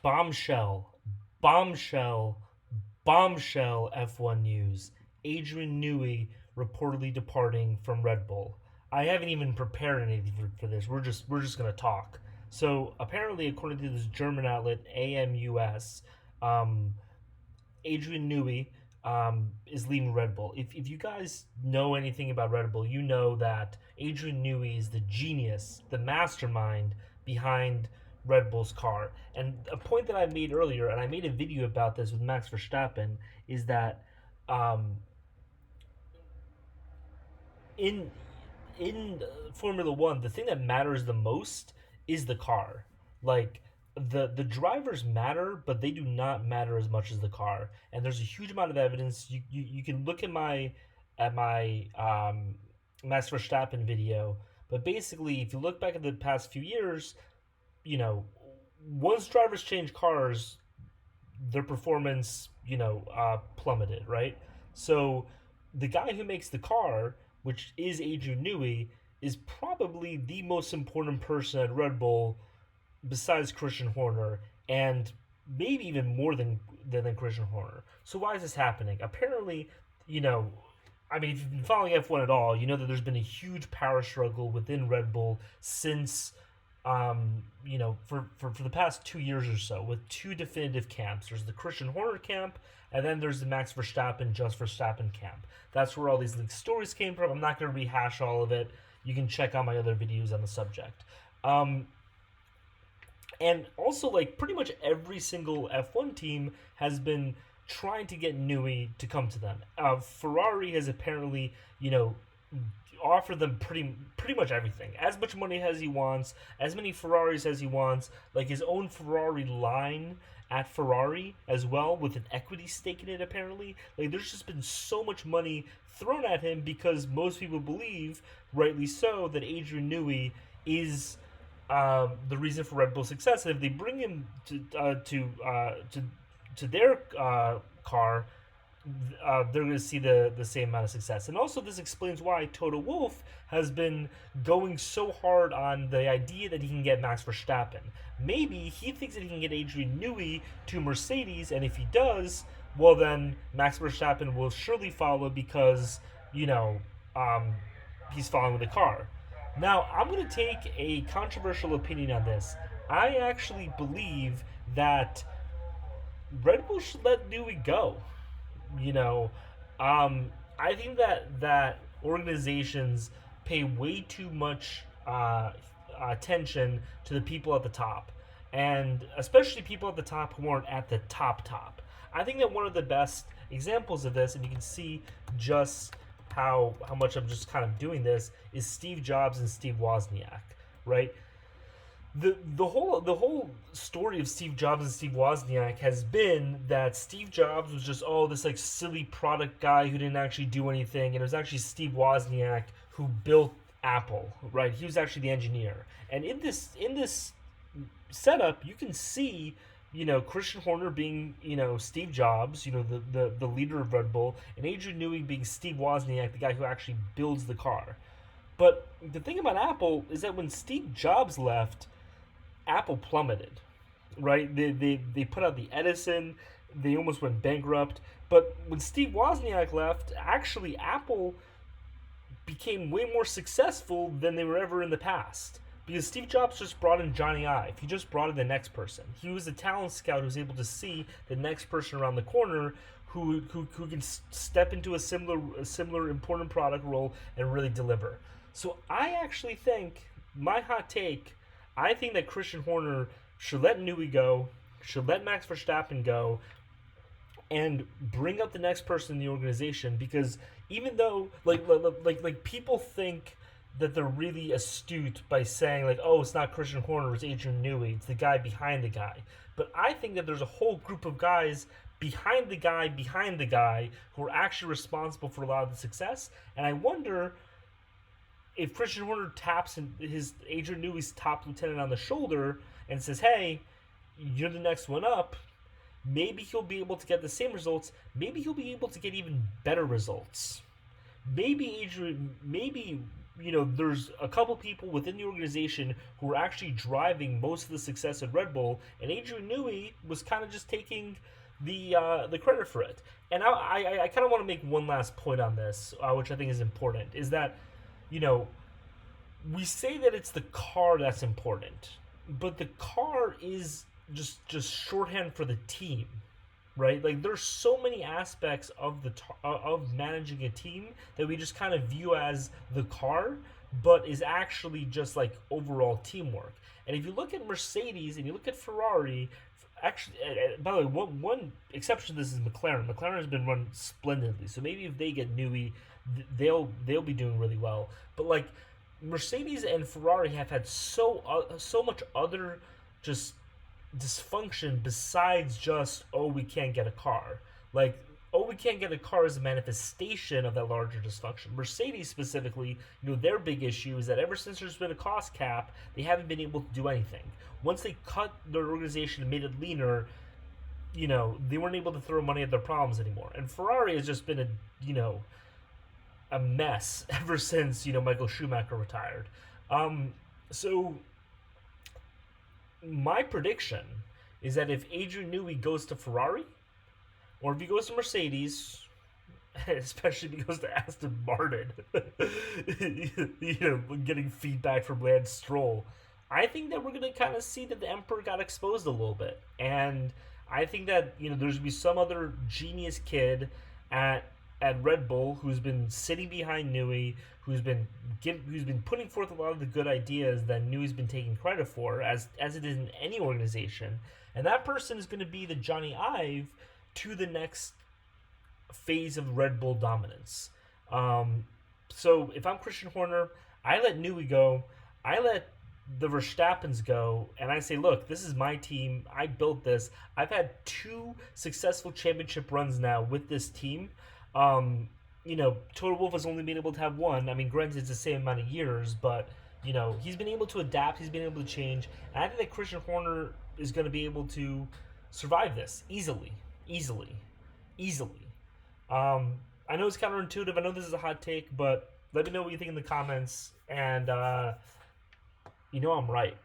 Bombshell, bombshell, bombshell F1 news. Adrian Newey reportedly departing from Red Bull. I haven't even prepared anything for this. We're just gonna talk. So apparently, according to this German outlet AMUS, um, Adrian Newey is leaving Red Bull. If you guys know anything about Red Bull, you know that Adrian Newey is the genius, the mastermind behind Red Bull's car. And a point that I made earlier, and I made a video about this with Max Verstappen, is that um, in in Formula One, the thing that matters the most is the car. Like the drivers matter, but they do not matter as much as the car. And there's a huge amount of evidence. You can look at my Max Verstappen video, but basically, if you look back at the past few years, you know, once drivers change cars, their performance, plummeted, right? So the guy who makes the car, which is Adrian Newey, is probably the most important person at Red Bull besides Christian Horner, and maybe even more than Christian Horner. So why is this happening? Apparently, you know, I mean, if you've been following F1 at all, you know that there's been a huge power struggle within Red Bull since, for the past 2 years or so, with two definitive camps. There's the Christian Horner camp, and then there's the Max Verstappen, just Verstappen camp. That's where all these leaked stories came from. I'm not going to rehash all of it. You can check out my other videos on the subject. And also, like, pretty much every single F1 team has been trying to get Newey to come to them. Ferrari has apparently, offered them pretty much everything. As much money as he wants, as many Ferraris as he wants, like his own Ferrari line at Ferrari as well, with an equity stake in it apparently. Like, there's just been so much money thrown at him because most people believe, rightly so, that Adrian Newey is the reason for Red Bull's success. And if they bring him to their car, they're going to see the same amount of success. And also, this explains why Toto Wolff has been going so hard on the idea that he can get Max Verstappen. Maybe he thinks that he can get Adrian Newey to Mercedes, and if he does, well, then Max Verstappen will surely follow because, he's following the car. Now, I'm going to take a controversial opinion on this. I actually believe that Red Bull should let Newey go. I think that organizations pay way too much attention to the people at the top, and especially people at the top who aren't at the top. I think that one of the best examples of this, and you can see just how much I'm just kind of doing this, is Steve Jobs and Steve Wozniak, right? The whole story of Steve Jobs and Steve Wozniak has been that Steve Jobs was just this like silly product guy who didn't actually do anything, and it was actually Steve Wozniak who built Apple, right? He was actually the engineer. And in this setup, you can see Christian Horner being Steve Jobs, the leader of Red Bull, and Adrian Newey being Steve Wozniak, the guy who actually builds the car. But the thing about Apple is that when Steve Jobs left, Apple plummeted, right? They put out the Edison, they almost went bankrupt. But when Steve Wozniak left, actually Apple became way more successful than they were ever in the past. Because Steve Jobs just brought in Johnny Ive. He just brought in the next person. He was a talent scout who was able to see the next person around the corner who can step into a similar important product role and really deliver. So I actually think, my hot take, I think that Christian Horner should let Newey go, should let Max Verstappen go, and bring up the next person in the organization. Because even though like people think that they're really astute by saying like, oh, it's not Christian Horner, it's Adrian Newey, it's the guy behind the guy. But I think that there's a whole group of guys behind the guy who are actually responsible for a lot of the success. And I wonder if Christian Horner taps his Adrian Newey's top lieutenant on the shoulder and says, hey, you're the next one up, maybe he'll be able to get the same results. Maybe he'll be able to get even better results. Maybe there's a couple people within the organization who are actually driving most of the success at Red Bull, and Adrian Newey was kind of just taking the credit for it. And I kind of want to make one last point on this, which I think is important, is that you know we say that it's the car that's important, but the car is just shorthand for the team, right? Like there's so many aspects of of managing a team that we just kind of view as the car, but is actually just like overall teamwork. And if you look at Mercedes and you look at Ferrari, actually, by the way, one exception to this is McLaren. McLaren has been run splendidly, so maybe if they get Newey, they'll be doing really well. But like Mercedes and Ferrari have had so much other just dysfunction besides just, oh, we can't get a car. Like, oh, we can't get a car is a manifestation of that larger dysfunction. Mercedes specifically, their big issue is that ever since there's been a cost cap, they haven't been able to do anything. Once they cut their organization and made it leaner, they weren't able to throw money at their problems anymore. And Ferrari has just been a mess ever since Michael Schumacher retired. So my prediction is that if Adrian Newey goes to Ferrari, or if he goes to Mercedes, especially if he goes to Aston Martin, getting feedback from Lance Stroll, I think that we're going to kind of see that the Emperor got exposed a little bit. And I think that, there's going to be some other genius kid at Red Bull who's been sitting behind Newey, who's been putting forth a lot of the good ideas that Newey's been taking credit for, as it is in any organization. And that person is going to be the Johnny Ive to the next phase of Red Bull dominance. So if I'm Christian Horner, I let Newey go. I let the Verstappens go, and I say, look, this is my team. I built this. I've had 2 successful championship runs now with this team. Toto Wolff has only been able to have 1. I mean, granted, it's the same amount of years, but, he's been able to adapt. He's been able to change. And I think that Christian Horner is going to be able to survive this easily. I know it's counterintuitive. I know this is a hot take, but let me know what you think in the comments. And, I'm right.